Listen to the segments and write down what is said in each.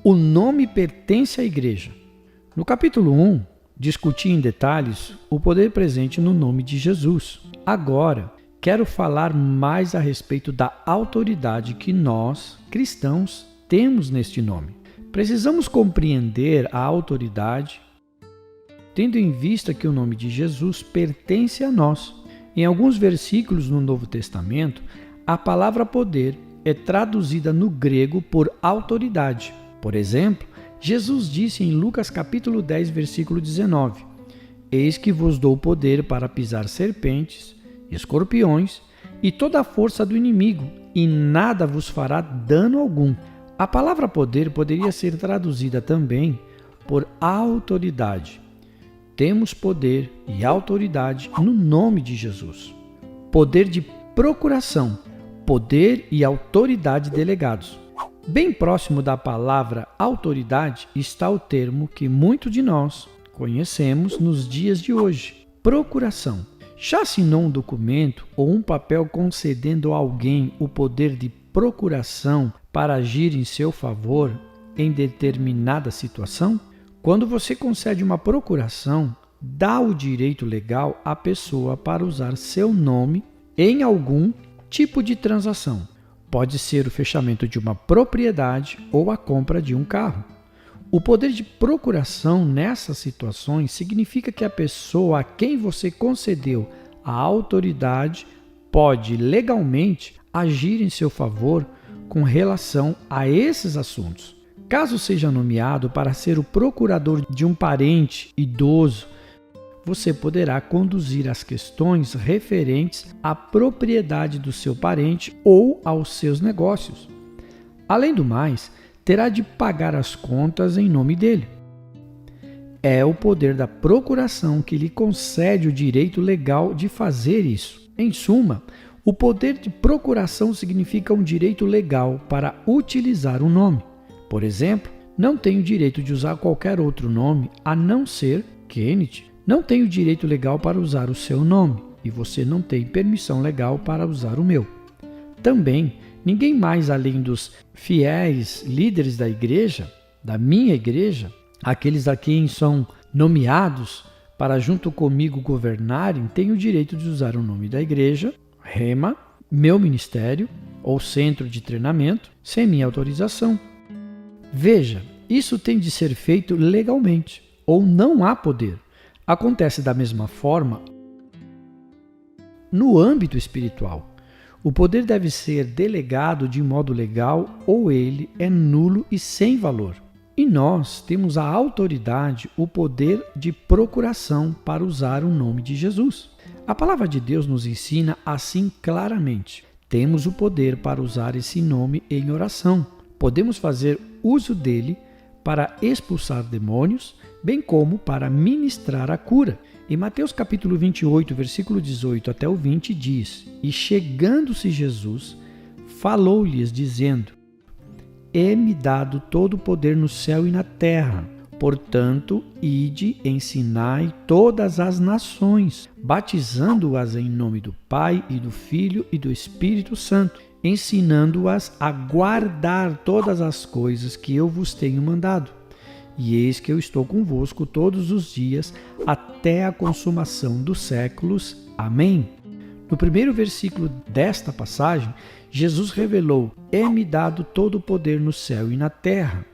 O nome pertence à igreja. No capítulo 1, discuti em detalhes o poder presente no nome de Jesus. Agora, quero falar mais a respeito da autoridade que nós, cristãos, temos neste nome. Precisamos compreender a autoridade, tendo em vista que o nome de Jesus pertence a nós. Em alguns versículos no Novo Testamento, a palavra poder é traduzida no grego por autoridade. Por exemplo, Jesus disse em Lucas capítulo 10, versículo 19: Eis que vos dou poder para pisar serpentes, escorpiões e toda a força do inimigo, e nada vos fará dano algum. A palavra poder poderia ser traduzida também por autoridade. Temos poder e autoridade no nome de Jesus. Poder de procuração, poder e autoridade delegados. Bem próximo da palavra autoridade está o termo que muitos de nós conhecemos nos dias de hoje: procuração. Já assinou um documento ou um papel concedendo a alguém o poder de procuração para agir em seu favor em determinada situação? Quando você concede uma procuração, dá o direito legal à pessoa para usar seu nome em algum tipo de transação. Pode ser o fechamento de uma propriedade ou a compra de um carro. O poder de procuração nessas situações significa que a pessoa a quem você concedeu a autoridade pode legalmente agir em seu favor com relação a esses assuntos. Caso seja nomeado para ser o procurador de um parente idoso, você poderá conduzir as questões referentes à propriedade do seu parente ou aos seus negócios. Além do mais, terá de pagar as contas em nome dele. É o poder da procuração que lhe concede o direito legal de fazer isso. Em suma, o poder de procuração significa um direito legal para utilizar um nome. Por exemplo, não tenho direito de usar qualquer outro nome a não ser Kenneth. Não tenho direito legal para usar o seu nome e você não tem permissão legal para usar o meu. Também, ninguém mais além dos fiéis líderes da igreja, da minha igreja, aqueles a quem são nomeados para junto comigo governarem, tem o direito de usar o nome da igreja, Rema, meu ministério ou centro de treinamento, sem minha autorização. Veja, isso tem de ser feito legalmente, ou não há poder. Acontece da mesma forma no âmbito espiritual. O poder deve ser delegado de modo legal ou ele é nulo e sem valor. E nós temos a autoridade, o poder de procuração para usar o nome de Jesus. A palavra de Deus nos ensina assim claramente. Temos o poder para usar esse nome em oração. Podemos fazer uso dele para expulsar demônios, bem como para ministrar a cura. Em Mateus capítulo 28, versículo 18 até o 20 diz: E chegando-se Jesus, falou-lhes dizendo: É-me dado todo o poder no céu e na terra. Portanto, ide, ensinai todas as nações, batizando-as em nome do Pai e do Filho e do Espírito Santo, ensinando-as a guardar todas as coisas que eu vos tenho mandado. E eis que eu estou convosco todos os dias, até a consumação dos séculos. Amém. No primeiro versículo desta passagem, Jesus revelou: É-me dado todo o poder no céu e na terra.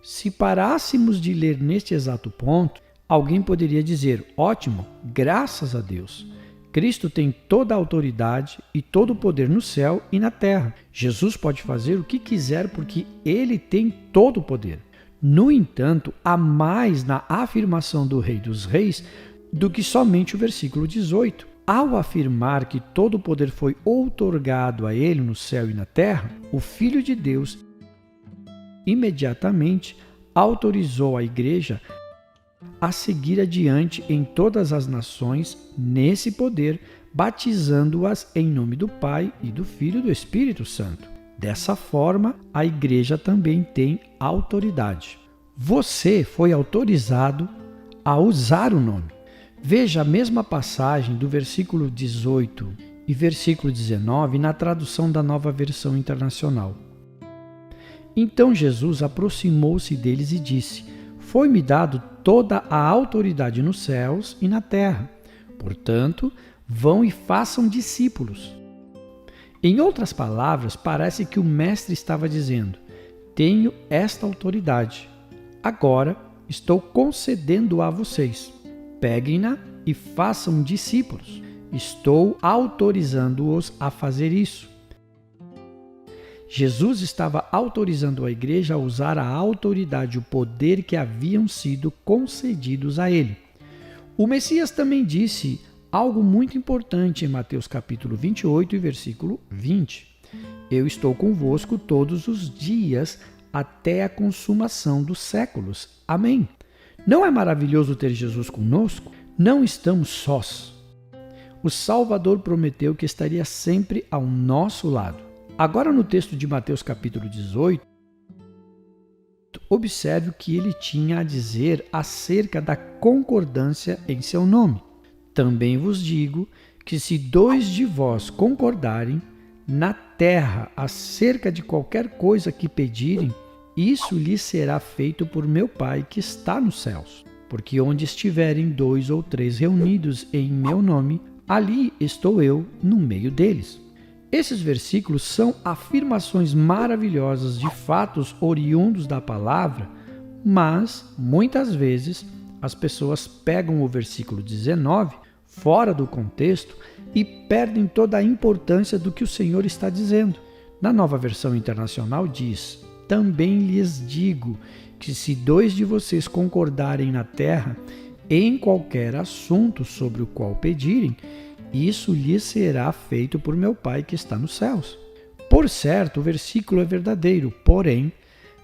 Se parássemos de ler neste exato ponto, alguém poderia dizer: ótimo, graças a Deus. Cristo tem toda a autoridade e todo o poder no céu e na terra. Jesus pode fazer o que quiser porque ele tem todo o poder. No entanto, há mais na afirmação do Rei dos Reis do que somente o versículo 18. Ao afirmar que todo o poder foi outorgado a ele no céu e na terra, o Filho de Deus imediatamente autorizou a igreja a seguir adiante em todas as nações nesse poder, batizando-as em nome do Pai e do Filho e do Espírito Santo. Dessa forma, a igreja também tem autoridade. Você foi autorizado a usar o nome. Veja a mesma passagem do versículo 18 e versículo 19 na tradução da Nova Versão Internacional. Então Jesus aproximou-se deles e disse: Foi-me dado toda a autoridade nos céus e na terra. Portanto, vão e façam discípulos. Em outras palavras, parece que o mestre estava dizendo: Tenho esta autoridade. Agora estou concedendo a vocês. Peguem-na e façam discípulos. Estou autorizando-os a fazer isso. Jesus estava autorizando a igreja a usar a autoridade e o poder que haviam sido concedidos a ele. O Messias também disse algo muito importante em Mateus capítulo 28 e versículo 20. Eu estou convosco todos os dias até a consumação dos séculos. Amém. Não é maravilhoso ter Jesus conosco? Não estamos sós. O Salvador prometeu que estaria sempre ao nosso lado. Agora no texto de Mateus capítulo 18, observe o que ele tinha a dizer acerca da concordância em seu nome. Também vos digo que se 2 de vós concordarem na terra acerca de qualquer coisa que pedirem, isso lhes será feito por meu Pai que está nos céus. Porque onde estiverem 2 ou 3 reunidos em meu nome, ali estou eu no meio deles. Esses versículos são afirmações maravilhosas de fatos oriundos da palavra, mas, muitas vezes, as pessoas pegam o versículo 19 fora do contexto e perdem toda a importância do que o Senhor está dizendo. Na Nova Versão Internacional diz: Também lhes digo que se 2 de vocês concordarem na terra em qualquer assunto sobre o qual pedirem, isso lhes será feito por meu Pai que está nos céus. Por certo, o versículo é verdadeiro, porém,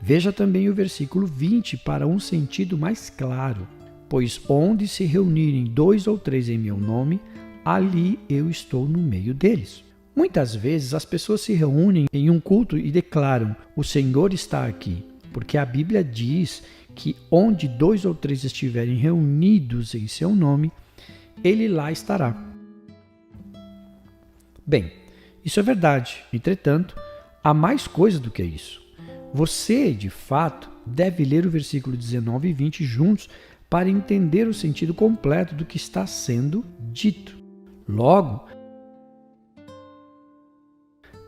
veja também o versículo 20 para um sentido mais claro. Pois onde se reunirem 2 ou 3 em meu nome, ali eu estou no meio deles. Muitas vezes as pessoas se reúnem em um culto e declaram: o Senhor está aqui, porque a Bíblia diz que onde 2 ou 3 estiverem reunidos em seu nome, ele lá estará. Bem, isso é verdade. Entretanto, há mais coisa do que isso. Você, de fato, deve ler o versículo 19 e 20 juntos para entender o sentido completo do que está sendo dito. Logo,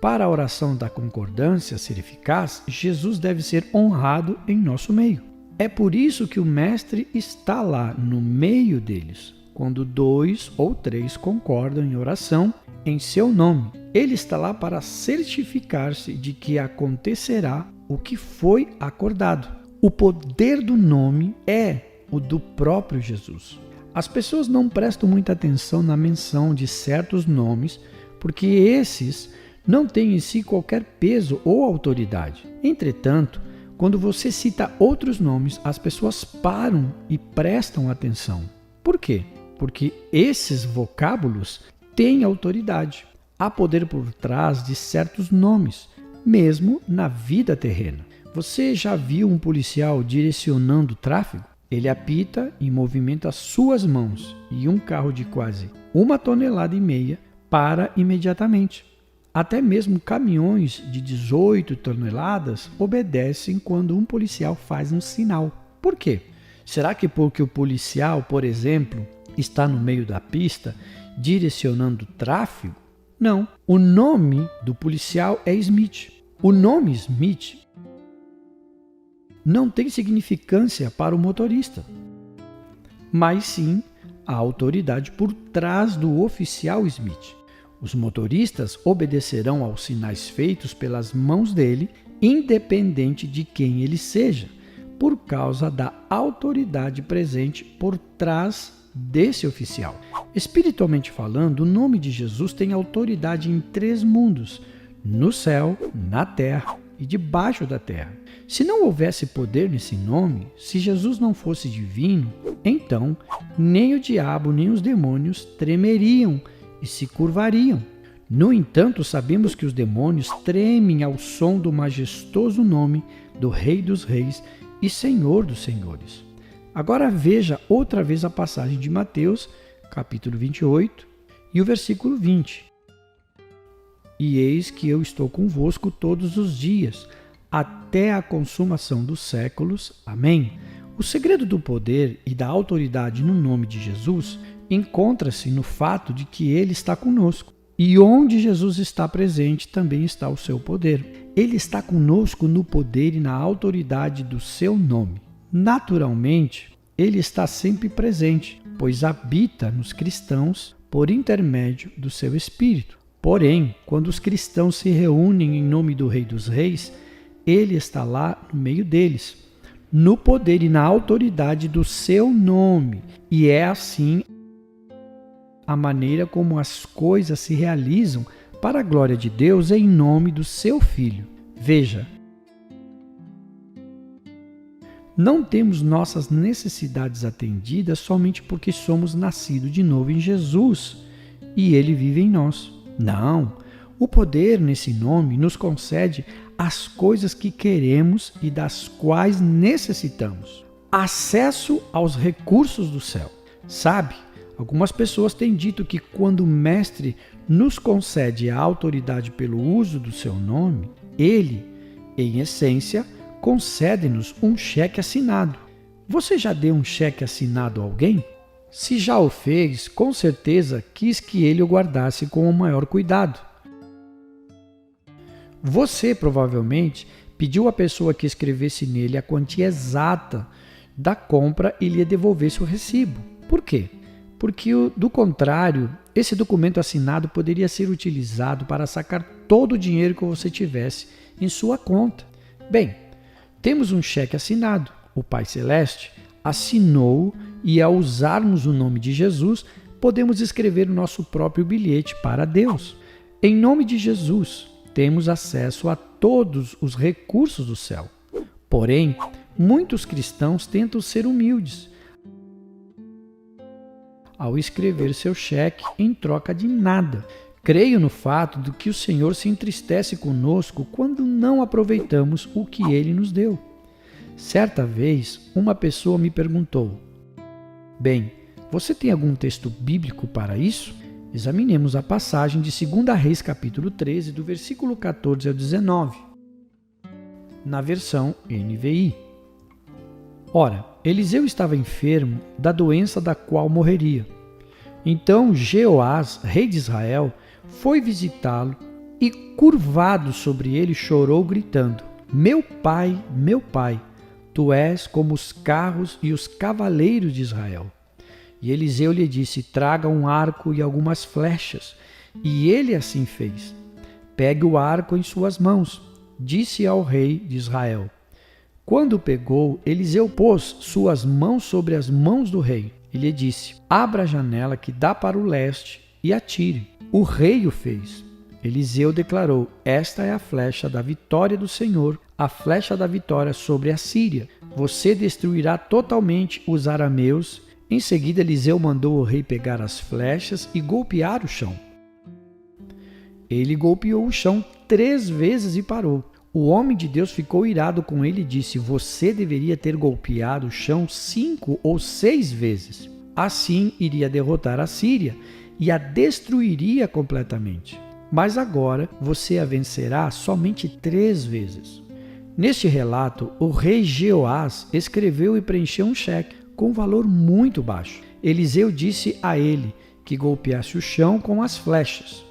para a oração da concordância ser eficaz, Jesus deve ser honrado em nosso meio. É por isso que o Mestre está lá no meio deles. Quando 2 ou 3 concordam em oração em seu nome, ele está lá para certificar-se de que acontecerá o que foi acordado. O poder do nome é o do próprio Jesus. As pessoas não prestam muita atenção na menção de certos nomes, porque esses não têm em si qualquer peso ou autoridade. Entretanto, quando você cita outros nomes, as pessoas param e prestam atenção. Por quê? Porque esses vocábulos têm autoridade. Há poder por trás de certos nomes, mesmo na vida terrena. Você já viu um policial direcionando o tráfego? Ele apita e movimenta suas mãos e um carro de quase 1,5 toneladas para imediatamente. Até mesmo caminhões de 18 toneladas obedecem quando um policial faz um sinal. Por quê? Será que porque o policial, por exemplo, está no meio da pista direcionando o tráfego? Não. O nome do policial é Smith. O nome Smith não tem significância para o motorista, mas sim a autoridade por trás do oficial Smith. Os motoristas obedecerão aos sinais feitos pelas mãos dele, independente de quem ele seja, por causa da autoridade presente por trás desse oficial. Espiritualmente falando, o nome de Jesus tem autoridade em 3 mundos: no céu, na terra e debaixo da terra. Se não houvesse poder nesse nome, se Jesus não fosse divino, então nem o diabo nem os demônios tremeriam e se curvariam. No entanto, sabemos que os demônios tremem ao som do majestoso nome do Rei dos Reis e Senhor dos Senhores. Agora veja outra vez a passagem de Mateus, capítulo 28, e o versículo 20. E eis que eu estou convosco todos os dias, até a consumação dos séculos. Amém. O segredo do poder e da autoridade no nome de Jesus encontra-se no fato de que Ele está conosco. E onde Jesus está presente, também está o seu poder. Ele está conosco no poder e na autoridade do seu nome. Naturalmente, Ele está sempre presente, pois habita nos cristãos por intermédio do seu Espírito. Porém, quando os cristãos se reúnem em nome do Rei dos Reis, Ele está lá no meio deles, no poder e na autoridade do seu nome. E é assim a maneira como as coisas se realizam para a glória de Deus em nome do seu Filho. Veja, não temos nossas necessidades atendidas somente porque somos nascidos de novo em Jesus e Ele vive em nós. Não, o poder nesse nome nos concede as coisas que queremos e das quais necessitamos. Acesso aos recursos do céu. Sabe, algumas pessoas têm dito que quando o Mestre nos concede a autoridade pelo uso do seu nome, Ele, em essência, concede-nos um cheque assinado. Você já deu um cheque assinado a alguém? Se já o fez, com certeza quis que ele o guardasse com o maior cuidado. Você provavelmente pediu à pessoa que escrevesse nele a quantia exata da compra e lhe devolvesse o recibo. Por quê? Porque, do contrário, esse documento assinado poderia ser utilizado para sacar todo o dinheiro que você tivesse em sua conta. Bem, temos um cheque assinado. O Pai Celeste assinou e, ao usarmos o nome de Jesus, podemos escrever o nosso próprio bilhete para Deus. Em nome de Jesus, temos acesso a todos os recursos do céu. Porém, muitos cristãos tentam ser humildes ao escrever seu cheque em troca de nada. Creio no fato de que o Senhor se entristece conosco quando não aproveitamos o que Ele nos deu. Certa vez, uma pessoa me perguntou: bem, você tem algum texto bíblico para isso? Examinemos a passagem de 2 Reis, capítulo 13, do versículo 14 ao 19, na versão NVI. Ora, Eliseu estava enfermo da doença da qual morreria. Então Jeoás, rei de Israel, foi visitá-lo e, curvado sobre ele, chorou, gritando: meu pai, tu és como os carros e os cavaleiros de Israel. E Eliseu lhe disse: traga um arco e algumas flechas. E ele assim fez. Pegue o arco em suas mãos, disse ao rei de Israel. Quando o pegou, Eliseu pôs suas mãos sobre as mãos do rei e lhe disse: abra a janela que dá para o leste e atire. O rei o fez. Eliseu declarou: esta é a flecha da vitória do Senhor, a flecha da vitória sobre a Síria. Você destruirá totalmente os arameus. Em seguida, Eliseu mandou o rei pegar as flechas e golpear o chão. Ele golpeou o chão 3 vezes e parou. O homem de Deus ficou irado com ele e disse: você deveria ter golpeado o chão 5 ou 6 vezes. Assim iria derrotar a Síria e a destruiria completamente. Mas agora você a vencerá somente 3 vezes. Neste relato, o rei Jeoás escreveu e preencheu um cheque com um valor muito baixo. Eliseu disse a ele que golpeasse o chão com as flechas.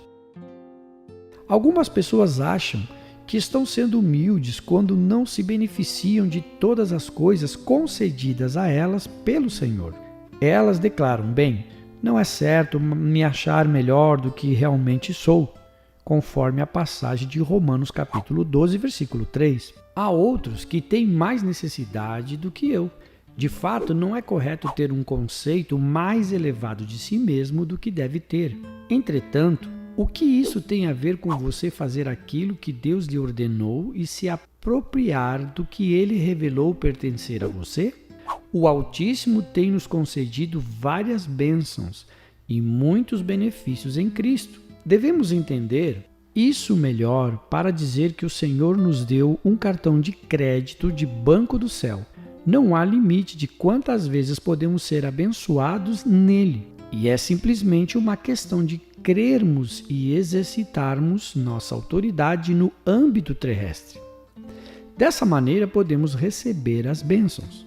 Algumas pessoas acham que estão sendo humildes quando não se beneficiam de todas as coisas concedidas a elas pelo Senhor. Elas declaram: bem, não é certo me achar melhor do que realmente sou, conforme a passagem de Romanos capítulo 12, versículo 3. Há outros que têm mais necessidade do que eu. De fato, não é correto ter um conceito mais elevado de si mesmo do que deve ter. Entretanto, o que isso tem a ver com você fazer aquilo que Deus lhe ordenou e se apropriar do que Ele revelou pertencer a você? O Altíssimo tem nos concedido várias bênçãos e muitos benefícios em Cristo. Devemos entender isso melhor para dizer que o Senhor nos deu um cartão de crédito de Banco do Céu. Não há limite de quantas vezes podemos ser abençoados nele. E é simplesmente uma questão de crermos e exercitarmos nossa autoridade no âmbito terrestre. Dessa maneira podemos receber as bênçãos.